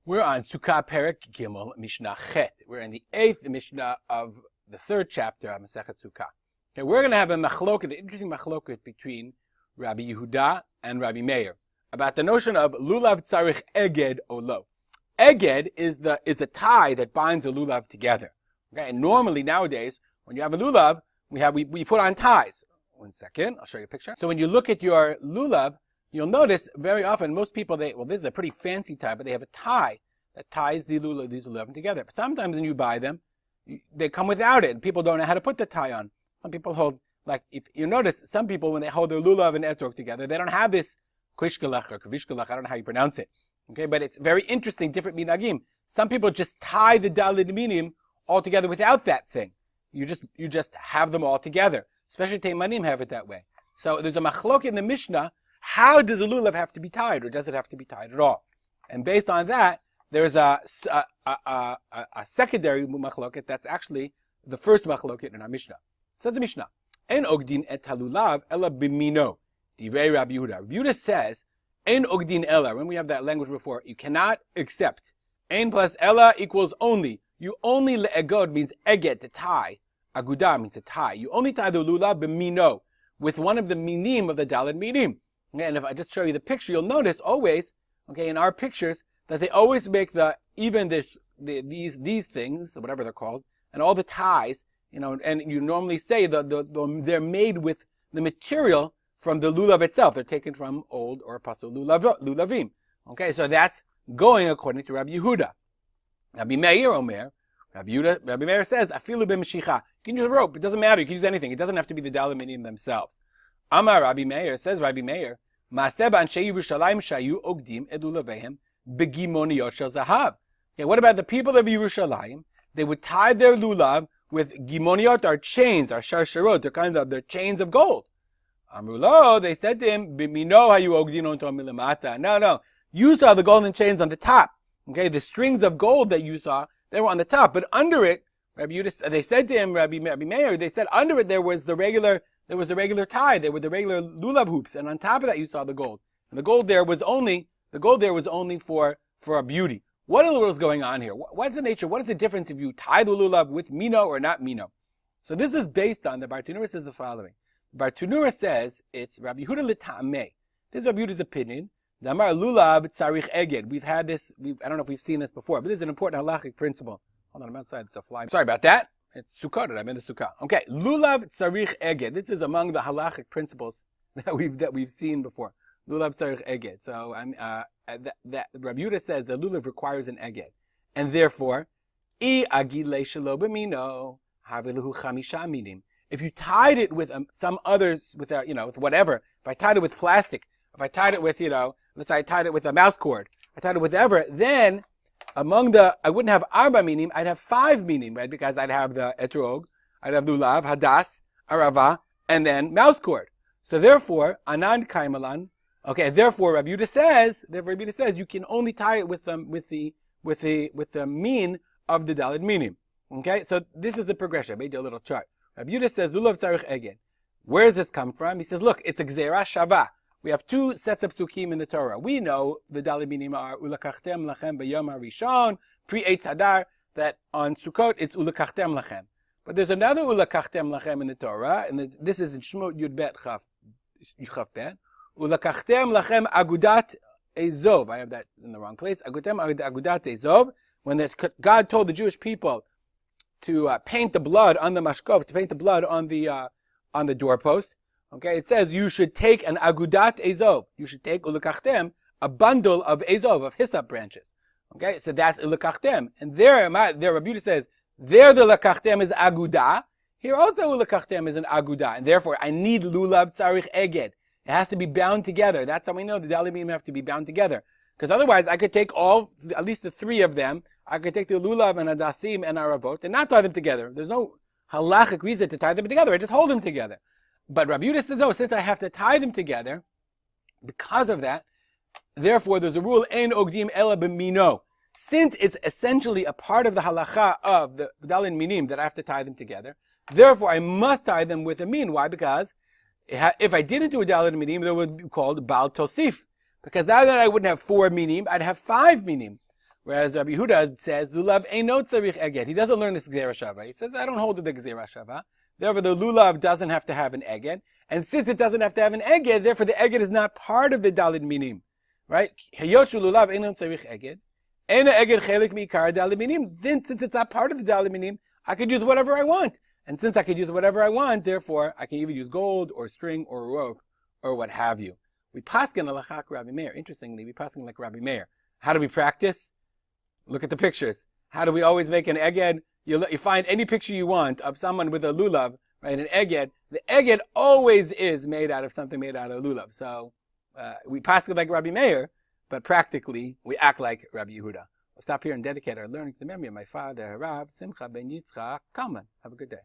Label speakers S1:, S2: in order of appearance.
S1: We're on Sukkah Perek Gimel Mishnah Chet. We're in the 8th Mishnah of the 3rd chapter of Masechet Sukkah. Okay, we're going to have a machloket, an interesting machloket between Rabbi Yehuda and Rabbi Meir about the notion of lulav tzarich eged or lo. Eged is a tie that binds a lulav together. Okay, and normally nowadays when you have a lulav, we put on ties. One second, I'll show you a picture. So when you look at your lulav, you'll notice very often most people, this is a pretty fancy tie, but they have a tie that ties these lulav together. But sometimes when you buy them, they come without it, and people don't know how to put the tie on. Some people hold, like, if you notice, some people, when they hold their lulav and etrog together, they don't have this kvishkelach or kvishkelach, I don't know how you pronounce it. Okay, but it's very interesting, different minagim. Some people just tie the dalid minim all together without that thing. You just have them all together. Especially Teimanim have it that way. So there's a machlok in the Mishnah. How does a lulav have to be tied, or does it have to be tied at all? And based on that, there's a secondary machloket that's actually the first machloket in our Mishnah. Says the Mishnah, "En ogdin et halulav ella b'mino." Divrei Rabbi Yehuda. Rabbi Yehuda says, "En ogdin ella." When we have that language before, you cannot accept. En plus ella equals only. You only le'egod means eget, to tie. Agudah means to tie. You only tie the lulav b'mino, with one of the minim of the daled minim. Okay, and if I just show you the picture, you'll notice always, okay, in our pictures, that they always make these things, whatever they're called, and all the ties, and you normally say they're made with the material from the lulav itself. They're taken from old or pasul lulavim. Okay, so that's going according to Rabbi Yehuda. Rabbi Meir Omer, Rabbi Meir says, afilu b'meshicha. You can use a rope. It doesn't matter. You can use anything. It doesn't have to be the daled minim themselves. Amar Rabbi Meir, says Rabbi Meir, Maaseh b'anshei Yerushalayim shayu ogdim et lulavehem begimoniyot shel zahav. Okay, what about the people of Yerushalayim? They would tie their lulav with gimoniot, our chains, our sharsharot, they're chains of gold. Amrulo, they said to him, b'mino hayu ogdinon to milamata. No, you saw the golden chains on the top. Okay, the strings of gold that you saw, they were on the top, but under it, they said to him, Rabbi Meir, they said under it there was the regular tie. There were the regular lulav hoops, and on top of that you saw the gold. And the gold there was only for a beauty. What in the world is going on here? What's the nature? What is the difference if you tie the lulav with mino or not mino? So this is based on, the Bartenura says the following. Bartenura says it's Rabbi Yehuda l'ta'ameh. This is Rabbi Yehuda's opinion. Damar lulav tzarich eged. We've had this. I don't know if we've seen this before, but this is an important halachic principle. Hold on, I'm outside. It's a fly. Sorry about that. It's Sukkah. I'm in the Sukkah. Okay, lulav tzarich eged. This is among the halachic principles that we've seen before. Lulav tzarich eged. So that Rabbi Yehuda says the lulav requires an eged, and therefore, I agile shelo b'mino haviluhu chamisha minim. If you tied it with some others, with whatever. If I tied it with plastic, if I tied it with let's say I tied it with a mouse cord, I tied it with whatever, then I wouldn't have arba minim, I'd have 5 minim, right? Because I'd have the etrog, I'd have lulav, hadas, arava, and then mouse cord. So therefore, anan kaimalan. Okay, therefore Rabbi Yehuda says you can only tie it with the mean of the daled minim. Okay, so this is the progression. I made you a little chart. Rabbi Yehuda says lulav tzarich eged. Where does this come from? He says, look, it's a gzeira shava. We have 2 sets of psukim in the Torah. We know the daled minim are ulakachtem lachem b'yom harishon pre-Eitz Hadar, that on Sukkot it's ulakachtem lachem. But there's another ulakachtem lachem in the Torah, and this is in Shemot Yud Bet Chaf Bet. Ulakachtem lachem agudat ezov. I have that in the wrong place. Agudat ezov. When God told the Jewish people to paint the blood on the mashkov, to paint the blood on the doorpost. Okay, it says you should take an agudat ezov. You should take ulakachtem, a bundle of ezov, of hyssop branches. Okay, so that's ulakachtem. And there Rabbi Yehuda says, there the ulakachtem is agudah. Here also ulakachtem is an agudah. And therefore, I need lulav tzarich eged. It has to be bound together. That's how we know the daled minim have to be bound together. Because otherwise, I could take at least the 3 of them. I could take the lulav and adasim and aravot and not tie them together. There's no halachic reason to tie them together. I just hold them together. But Rabbi Yehuda says, no, since I have to tie them together, because of that, therefore there's a rule, ein ogdim ela b'mino. Since it's essentially a part of the halacha of the daled minim that I have to tie them together, therefore I must tie them with a min. Why? Because if I didn't do a daled minim, they would be called bal tosif. Because now that I wouldn't have 4 minim, I'd have 5 minim. Whereas Rabbi Yehuda says, lulav eino tzarich eged. He doesn't learn this gzera shava. He says, I don't hold to the gzera shava. Therefore, the lulav doesn't have to have an eged. And since it doesn't have to have an eged, therefore the eged is not part of the dalid minim. Right? Hayoshu lulav eino tzarich eged. Eino eged chelik mi'ikar dalid minim. Then, since it's not part of the dalid minim, I could use whatever I want. And since I could use whatever I want, therefore, I can either use gold or string or rope or what have you. We paskin alachak Rabbi Meir. Interestingly, we paskin like Rabbi Meir. How do we practice? Look at the pictures. How do we always make an eged? You find any picture you want of someone with a lulav, right? An eged. The eged always is made out of something made out of lulav. So we paskin like Rabbi Meir, but practically we act like Rabbi Yehuda. I'll stop here and dedicate our learning to the memory of my father, Rav Simcha ben Yitzchak Kalman. Have a good day.